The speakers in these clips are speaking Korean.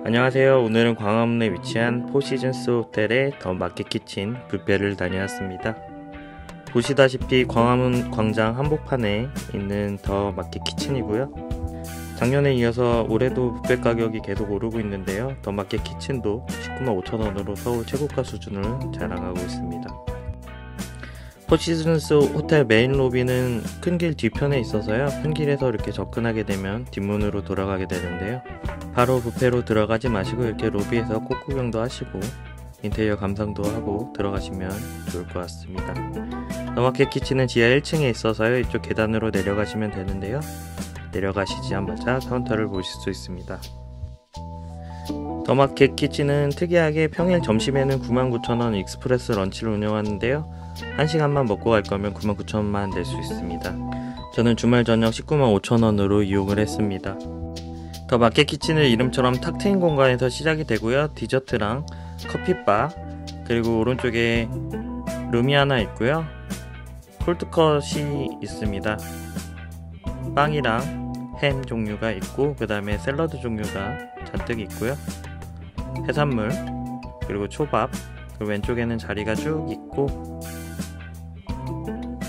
안녕하세요. 오늘은 광화문에 위치한 포시즌스 호텔의 더 마켓 키친 뷔페를 다녀왔습니다. 보시다시피 광화문 광장 한복판에 있는 더 마켓 키친이고요. 작년에 이어서 올해도 뷔페 가격이 계속 오르고 있는데요. 더 마켓 키친도 195,000원으로 서울 최고가 수준을 자랑하고 있습니다. 포시즌스 호텔 메인 로비는 큰 길 뒤편에 있어서요. 큰 길에서 이렇게 접근하게 되면 뒷문으로 돌아가게 되는데요. 바로 뷔페로 들어가지 마시고 이렇게 로비에서 꽃구경도 하시고 인테리어 감상도 하고 들어가시면 좋을 것 같습니다. 더 마켓 키친은 지하 1층에 있어서요. 이쪽 계단으로 내려가시면 되는데요. 내려가시자마자 카운터를 보실 수 있습니다. 더 마켓 키친은 특이하게 평일 점심에는 99,000원 익스프레스 런치를 운영하는데요. 1시간만 먹고 갈 거면 99,000원만 낼 수 있습니다. 저는 주말 저녁 195,000원으로 이용을 했습니다. 더 마켓 키친은 이름처럼 탁 트인 공간에서 시작이 되고요. 디저트랑 커피바, 그리고 오른쪽에 룸이 하나 있고요. 콜드컷이 있습니다. 빵이랑 햄 종류가 있고, 그 다음에 샐러드 종류가 잔뜩 있고요. 해산물, 그리고 초밥, 그리고 왼쪽에는 자리가 쭉 있고,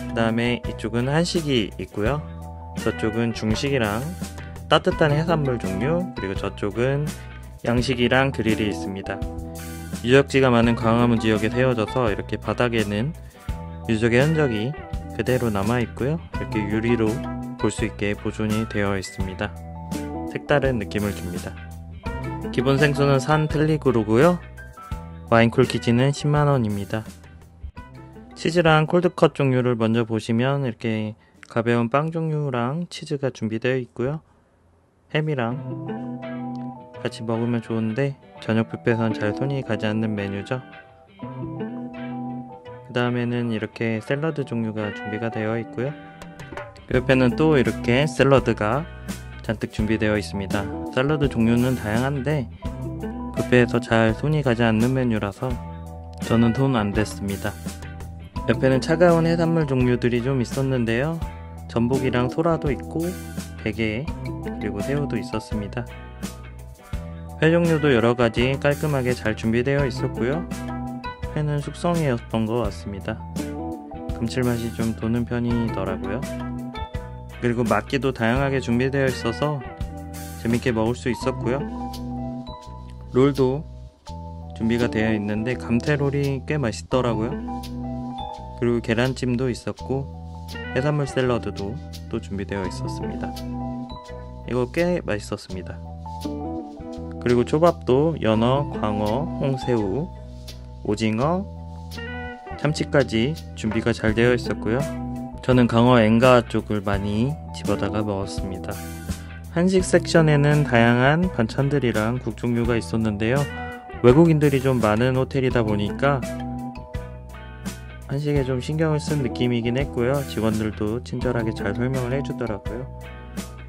그 다음에 이쪽은 한식이 있고요. 저쪽은 중식이랑 따뜻한 해산물 종류, 그리고 저쪽은 양식이랑 그릴이 있습니다. 유적지가 많은 광화문 지역에 세워져서 이렇게 바닥에는 유적의 흔적이 그대로 남아 있고요. 이렇게 유리로 볼 수 있게 보존이 되어 있습니다. 색다른 느낌을 줍니다. 기본 생수는 산 텔리그루고요. 와인콜 키즈는 10만원입니다. 치즈랑 콜드컷 종류를 먼저 보시면 이렇게 가벼운 빵 종류랑 치즈가 준비되어 있고요. 햄이랑 같이 먹으면 좋은데 저녁 뷔페에선 잘 손이 가지 않는 메뉴죠. 그 다음에는 이렇게 샐러드 종류가 준비가 되어 있고요. 옆에는 또 이렇게 샐러드가 잔뜩 준비되어 있습니다. 샐러드 종류는 다양한데 뷔페에서 잘 손이 가지 않는 메뉴라서 저는 손 안 댔습니다. 옆에는 차가운 해산물 종류들이 좀 있었는데요. 전복이랑 소라도 있고 대게, 그리고 새우도 있었습니다. 회 종류도 여러가지 깔끔하게 잘 준비되어 있었고요. 회는 숙성회였던 것 같습니다. 감칠맛이 좀 도는 편이더라고요. 그리고 막기도 다양하게 준비되어 있어서 재밌게 먹을 수 있었고요. 롤도 준비가 되어 있는데 감태롤이 꽤 맛있더라고요. 그리고 계란찜도 있었고 해산물 샐러드도 또 준비되어 있었습니다. 이거 꽤 맛있었습니다. 그리고 초밥도 연어, 광어, 홍새우, 오징어, 참치까지 준비가 잘 되어 있었고요. 저는 강어 엔가 쪽을 많이 집어다가 먹었습니다. 한식 섹션에는 다양한 반찬들이랑 국 종류가 있었는데요. 외국인들이 좀 많은 호텔이다 보니까 한식에 좀 신경을 쓴 느낌이긴 했고요. 직원들도 친절하게 잘 설명을 해주더라고요.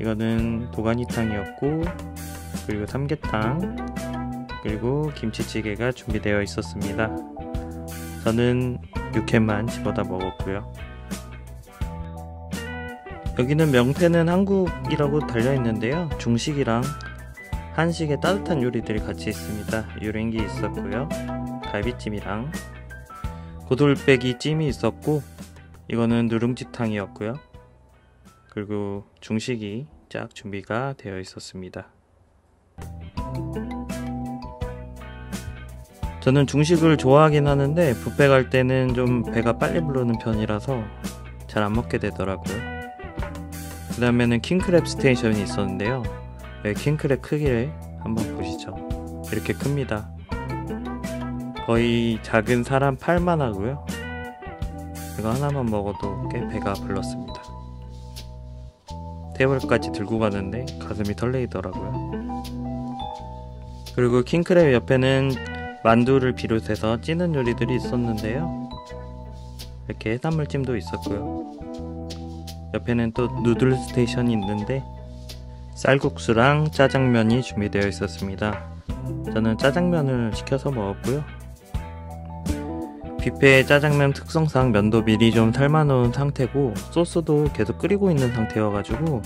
이거는 도가니탕이었고, 그리고 삼계탕, 그리고 김치찌개가 준비되어 있었습니다. 저는 육회만 집어다 먹었고요. 여기는 명태는 한국이라고 달려있는데요. 중식이랑 한식의 따뜻한 요리들이 같이 있습니다. 유랭기 있었고요. 갈비찜이랑 고돌빼기 찜이 있었고, 이거는 누룽지탕이었고요. 그리고 중식이 쫙 준비가 되어 있었습니다. 저는 중식을 좋아하긴 하는데 뷔페 갈 때는 좀 배가 빨리 부르는 편이라서 잘 안 먹게 되더라고요. 그 다음에는 킹크랩 스테이션이 있었는데요. 킹크랩 크기를 한번 보시죠. 이렇게 큽니다. 거의 작은 사람 팔만 하고요. 이거 하나만 먹어도 꽤 배가 불렀습니다. 테이블까지 들고 가는데 가슴이 설레이더라고요. 그리고 킹크랩 옆에는 만두를 비롯해서 찌는 요리들이 있었는데요. 이렇게 해산물찜도 있었고요. 옆에는 또 누들 스테이션이 있는데 쌀국수랑 짜장면이 준비되어 있었습니다. 저는 짜장면을 시켜서 먹었고요. 뷔페 짜장면 특성상 면도 미리 좀 삶아놓은 상태고 소스도 계속 끓이고 있는 상태여가지고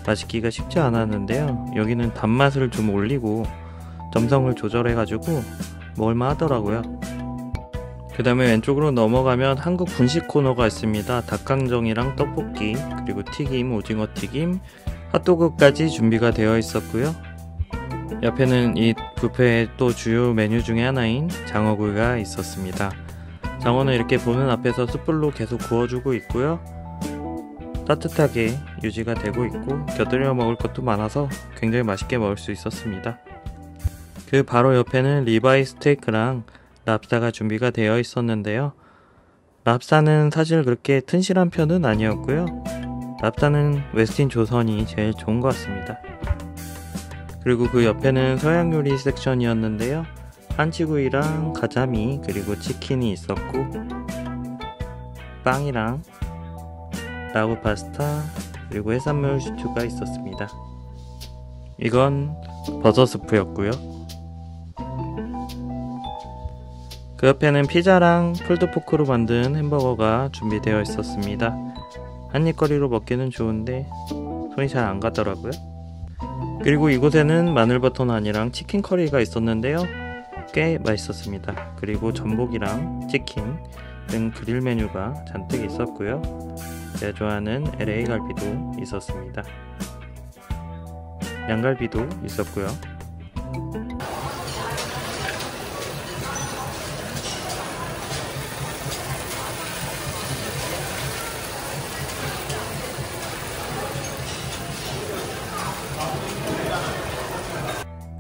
맛있기가 쉽지 않았는데요. 여기는 단맛을 좀 올리고 점성을 조절해가지고 먹을만 하더라고요. 그 다음에 왼쪽으로 넘어가면 한국 분식 코너가 있습니다. 닭강정이랑 떡볶이, 그리고 튀김, 오징어 튀김, 핫도그까지 준비가 되어 있었고요. 옆에는 이 뷔페의 또 주요 메뉴 중에 하나인 장어구이가 있었습니다. 장어는 이렇게 보는 앞에서 숯불로 계속 구워주고 있고요. 따뜻하게 유지가 되고 있고 곁들여 먹을 것도 많아서 굉장히 맛있게 먹을 수 있었습니다. 그 바로 옆에는 리바이 스테이크랑 랍스타가 준비가 되어 있었는데요. 랍스타는 사실 그렇게 튼실한 편은 아니었고요. 랍스타는 웨스틴 조선이 제일 좋은 것 같습니다. 그리고 그 옆에는 서양 요리 섹션이었는데요. 한치구이랑 가자미 그리고 치킨이 있었고, 빵이랑 라구 파스타 그리고 해산물 슈트가 있었습니다. 이건 버섯 스프였고요. 그 옆에는 피자랑 풀드포크로 만든 햄버거가 준비되어 있었습니다. 한입거리로 먹기는 좋은데 손이 잘 안 가더라고요. 그리고 이곳에는 마늘버터 난이랑 치킨 커리가 있었는데요. 꽤 맛있었습니다. 그리고 전복이랑 치킨 등 그릴 메뉴가 잔뜩 있었고요. 제가 좋아하는 LA 갈비도 있었습니다. 양갈비도 있었고요.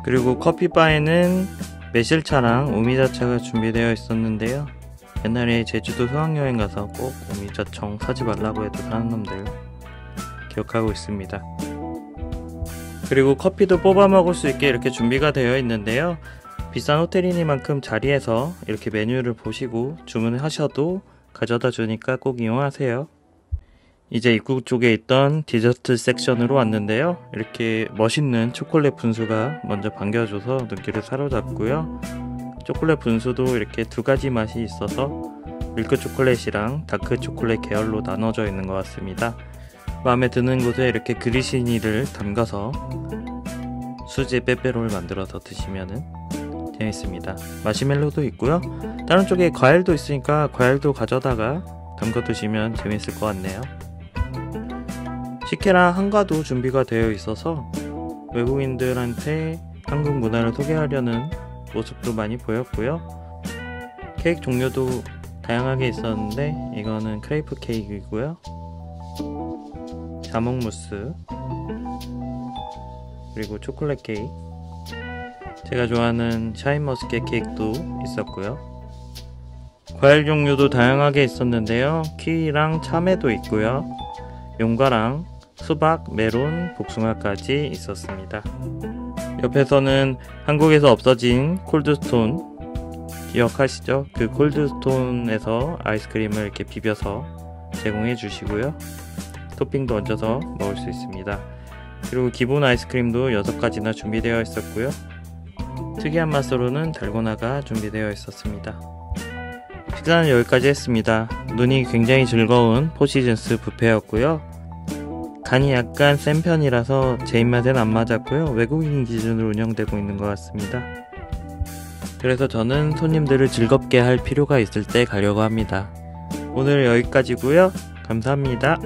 그리고 커피바에는 매실차랑 오미자차가 준비되어 있었는데요. 옛날에 제주도 수학여행 가서 꼭 오미자청 사지 말라고 해도 사는 놈들 기억하고 있습니다. 그리고 커피도 뽑아 먹을 수 있게 이렇게 준비가 되어 있는데요. 비싼 호텔이니만큼 자리에서 이렇게 메뉴를 보시고 주문을 하셔도 가져다 주니까 꼭 이용하세요. 이제 입구 쪽에 있던 디저트 섹션으로 왔는데요. 이렇게 멋있는 초콜릿 분수가 먼저 반겨줘서 눈길을 사로잡고요. 초콜릿 분수도 이렇게 두 가지 맛이 있어서 밀크 초콜릿이랑 다크 초콜릿 계열로 나눠져 있는 것 같습니다. 마음에 드는 곳에 이렇게 그리시니를 담가서 수제 빼빼로를 만들어서 드시면은 재밌습니다. 마시멜로도 있고요. 다른 쪽에 과일도 있으니까 과일도 가져다가 담궈 드시면 재밌을 것 같네요. 식혜랑 한과도 준비가 되어 있어서 외국인들한테 한국 문화를 소개하려는 모습도 많이 보였고요. 케이크 종류도 다양하게 있었는데 이거는 크레이프 케이크이고요. 자몽 무스 그리고 초콜릿 케이크, 제가 좋아하는 샤인머스켓 케이크도 있었고요. 과일 종류도 다양하게 있었는데요. 키위랑 참외도 있고요. 용과랑 수박, 메론, 복숭아까지 있었습니다. 옆에서는 한국에서 없어진 콜드스톤 기억하시죠? 그 콜드스톤에서 아이스크림을 이렇게 비벼서 제공해 주시고요. 토핑도 얹어서 먹을 수 있습니다. 그리고 기본 아이스크림도 6가지나 준비되어 있었고요. 특이한 맛으로는 달고나가 준비되어 있었습니다. 식사는 여기까지 했습니다. 눈이 굉장히 즐거운 포시즌스 뷔페였고요. 간이 약간 센 편이라서 제 입맛엔 안 맞았고요. 외국인 기준으로 운영되고 있는 것 같습니다. 그래서 저는 손님들을 즐겁게 할 필요가 있을 때 가려고 합니다. 오늘 여기까지고요. 감사합니다.